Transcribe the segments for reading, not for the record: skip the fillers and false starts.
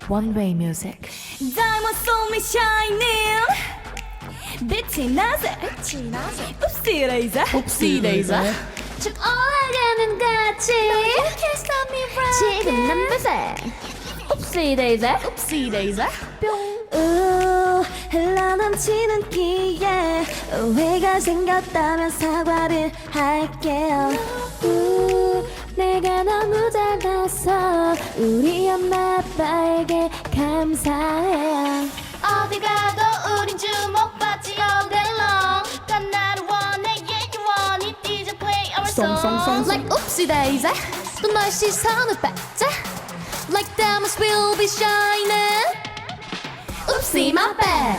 One way music. Diamond saw me shining. 빛이 나세. Oopsie daisy. Oopsie daisy. 쭉 올라가는 같이. Can't stop me from 지금 난 배세. Oopsie daisy. Oopsie daisy. 뿅. 흘러넘치는 기에 오해가 생겼다면 사과를 할게요. 내가 너무 작아서 우리 엄마 아빠에게 감사해요. 어디 가도 우린 주목받지 all day long. 단 나를 원해 yeah you want it DJ play our song Like oopsie daisy. 또 널 시선을 뺏자 Like diamonds will be shining. Oopsie my bad.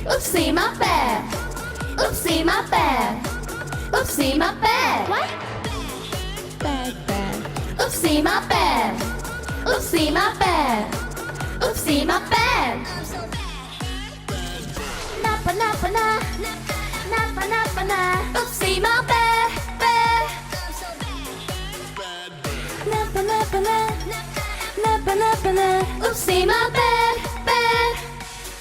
Oopsie my bad. Oopsie my bad. Oopsie my bad. What? Oopsie my bad. Oopsie my bad. Oopsie my bad. Napa napa na. Napa napa na. Oopsie my bad. Bad. Napa napa na. Napa napa na. Oopsie my bad. Bad.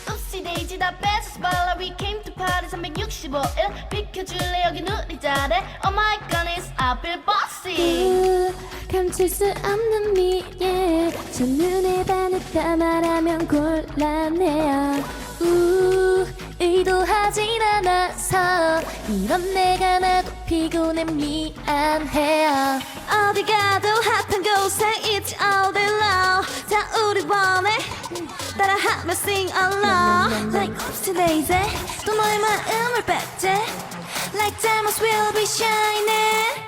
Oopsie daisy 다 뺏어 spoiler. We came to party 365일 비켜줄래 여긴 우리 자리. Oh my goodness I feel bossy. 감출 수 없는 미래 첫눈에 반했다 말하면 곤란해요. 의도하진 않아서 이런 내가 나도 피곤해 미안해요. 어디 가도 핫한 곳에 it's all day long. 다 우리 원해 따라하며 sing along. Like oopsie daisy 또 너의 마음을 뺏지 Like diamonds will be shining.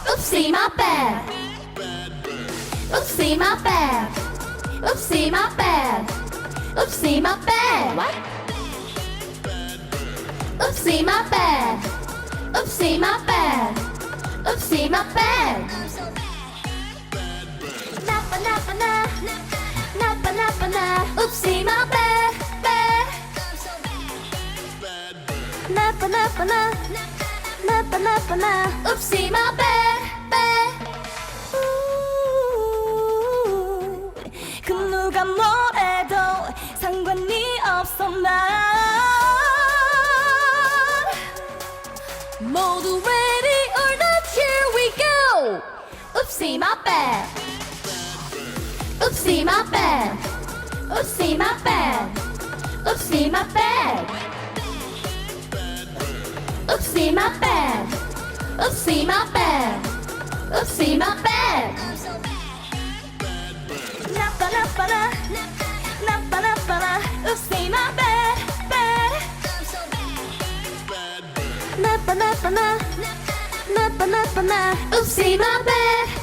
Oopsie my bad. Oopsie my bad. Oopsie my bad. Oopsie my bad. What? Oopsie my bad. Oopsie my bad. Oopsie my bad. Napa napa na. Napa napa na. Oopsie my bad. Bad. Napa napa na. Napa napa na. Oopsie my bad. Bad. 그 누가 뭐래도 상관이 없어 난 모두 ready or not here we go. Oopsie my bad. Oopsie my bad. Oopsie my bad. Oopsie my bad. Oopsie my bad. Oopsie my bad. Oopsie my bad. Napa napa na. Napa napa na. Oopsie my bad. Bad. Napa napa na. Napa napa na. Oopsie my bad.